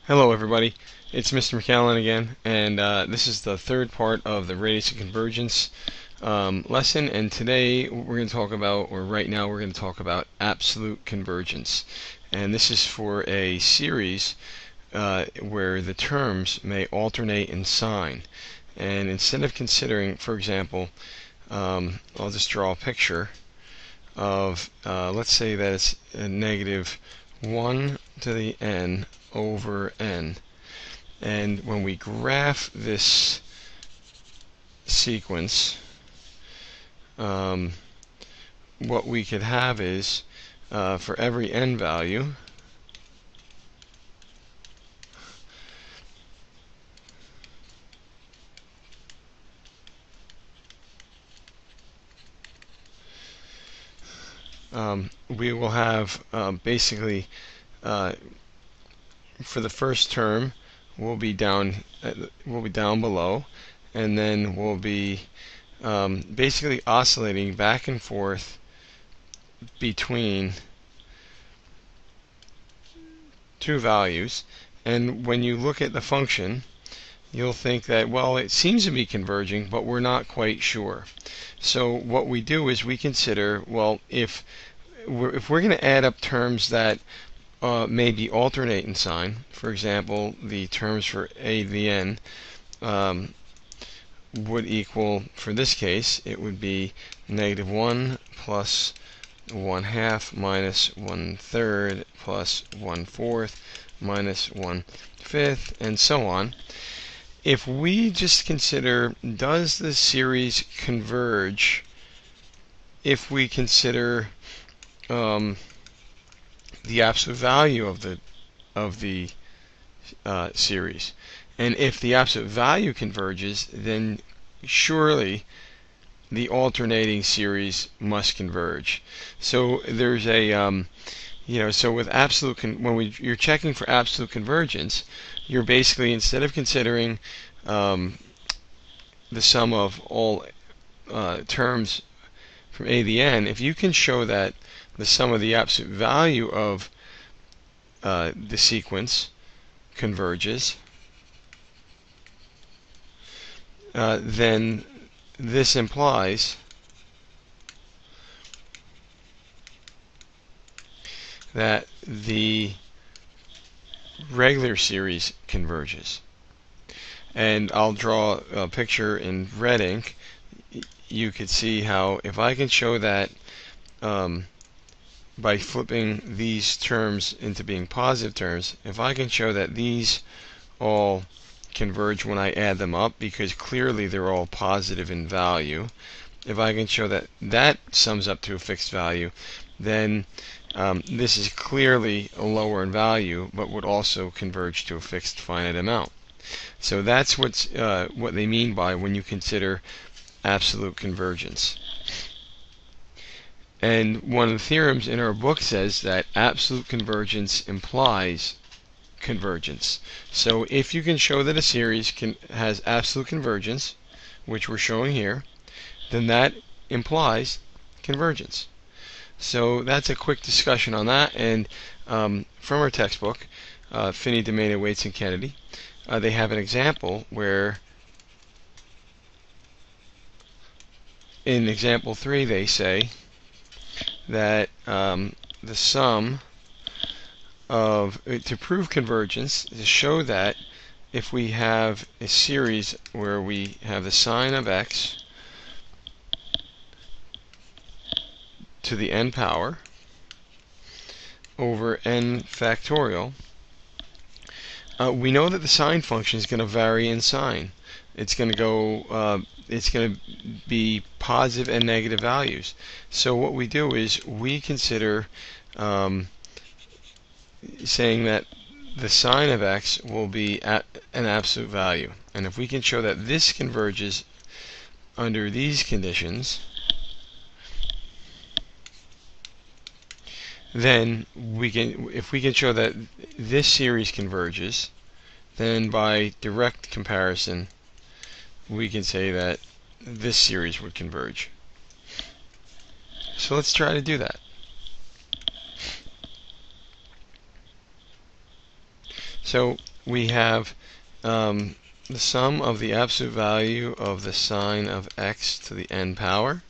Hello everybody, it's Mr. McAllen again, and this is the third part of the radius of convergence lesson, and today we're going to talk about, or right now we're going to talk about absolute convergence. And this is for a series where the terms may alternate in sign. And instead of considering, for example, I'll just draw a picture of, let's say that it's a negative 1 to the n over n. And when we graph this sequence, what we could have is, for every n value, we will have basically, for the first term, we'll be down below, and then we'll be basically oscillating back and forth between two values. And when you look at the function, you'll think that, well, it seems to be converging, but we're not quite sure. So what we do is we consider, well, if we're going to add up terms that maybe alternate in sign, for example, the terms for a to the n would equal, for this case, it would be negative 1 plus 1/2 minus 1/3 plus 1/4 minus 1/5, and so on. If we just consider, does the series converge if we consider the absolute value of the series? And if the absolute value converges, then surely the alternating series must converge. So there's a so with absolute you're checking for absolute convergence, you're basically, instead of considering the sum of all terms from a to the n, if you can show that the sum of the absolute value of the sequence converges, then this implies that the regular series converges. And I'll draw a picture in red ink. You could see how, if I can show that by flipping these terms into being positive terms, if I can show that these all converge when I add them up, because clearly they're all positive in value, if I can show that that sums up to a fixed value, then this is clearly lower in value, but would also converge to a fixed finite amount. So that's what they mean by when you consider absolute convergence. And one of the theorems in our book says that absolute convergence implies convergence. So if you can show that a series has absolute convergence, which we're showing here, then that implies convergence. So that's a quick discussion on that. And from our textbook, Finney, Domain, Waits, and Kennedy, they have an example where, in example 3, they say that the sum of, to prove convergence, to show that if we have a series where we have the sine of x to the n power over n factorial, we know that the sine function is going to vary in sign. It's going to go, it's going to be positive and negative values. So what we do is we consider saying that the sine of x will be at an absolute value. And if we can show that this converges under these conditions, then if we can show that this series converges, then by direct comparison we can say that this series would converge. So let's try to do that. So we have the sum of the absolute value of the sine of x to the n power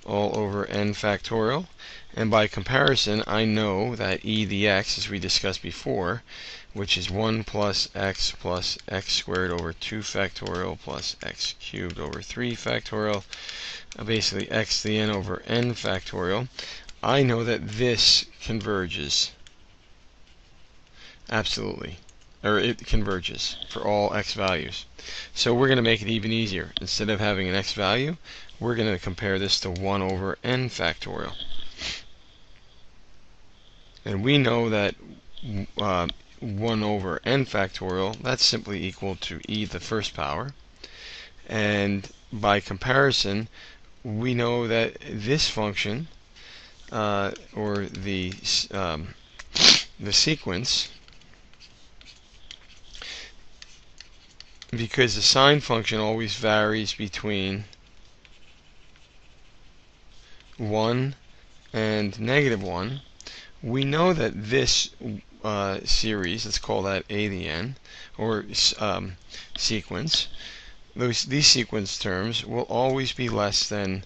all over n factorial. And by comparison, I know that e to the x, as we discussed before, which is 1 plus x squared over 2 factorial plus x cubed over 3 factorial, basically x to the n over n factorial, I know that this converges absolutely, or it converges for all x values. So we're going to make it even easier. Instead of having an x value, we're going to compare this to 1 over n factorial. And we know that 1 over n factorial, that's simply equal to e to the first power. And by comparison, we know that this function, or the sequence, because the sine function always varies between 1 and -1, we know that this series, let's call that a to the n, or sequence, these sequence terms will always be less than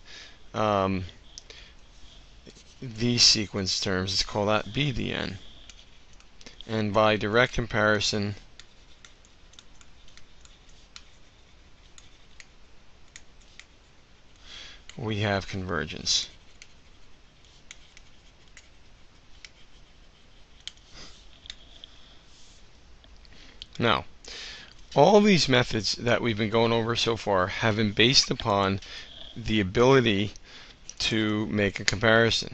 these sequence terms. Let's call that b to the n. And by direct comparison, we have convergence. Now, all these methods that we've been going over so far have been based upon the ability to make a comparison.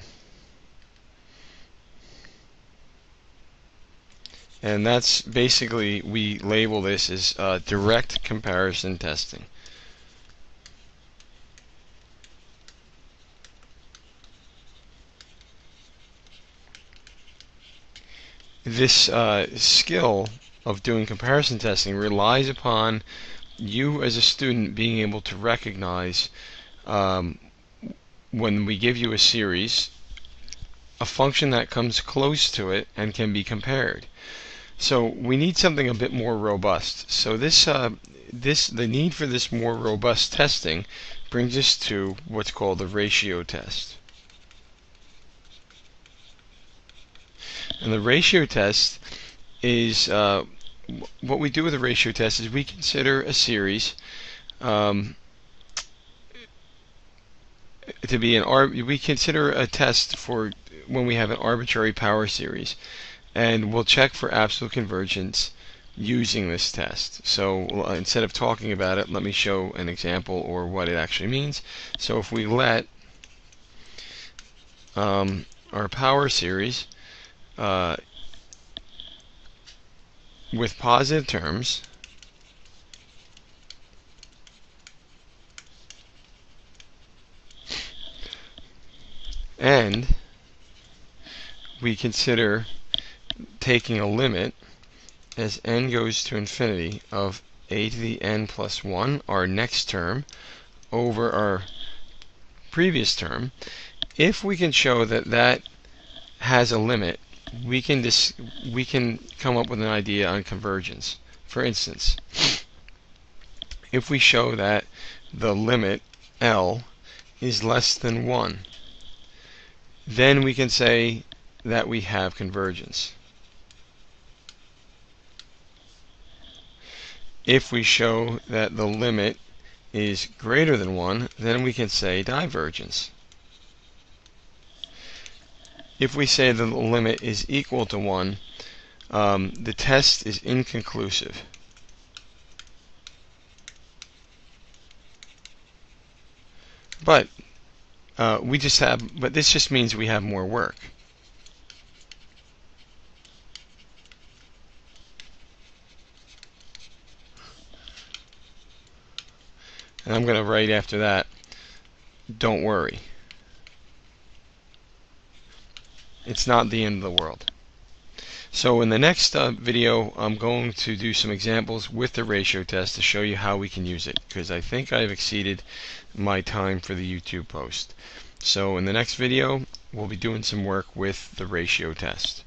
And that's basically, we label this as direct comparison testing. This skill of doing comparison testing relies upon you as a student being able to recognize when we give you a series, a function that comes close to it and can be compared. So we need something a bit more robust. So the need for this more robust testing brings us to what's called the ratio test. And the ratio test is what we do with a ratio test is we consider a series to be we consider a test for when we have an arbitrary power series, and we'll check for absolute convergence using this test. So instead of talking about it, let me show an example or what it actually means. So if we let our power series with positive terms and we consider taking a limit as n goes to infinity of a to the n plus 1, our next term, over our previous term, if we can show that that has a limit, we can come up with an idea on convergence. For instance, if we show that the limit L is less than 1, then we can say that we have convergence. If we show that the limit is greater than 1, then we can say divergence. If we say that the limit is equal to 1, the test is inconclusive. But this just means we have more work. And I'm going to write after that, don't worry. It's not the end of the world. So in the next video, I'm going to do some examples with the ratio test to show you how we can use it, because I think I've exceeded my time for the YouTube post. So in the next video, we'll be doing some work with the ratio test.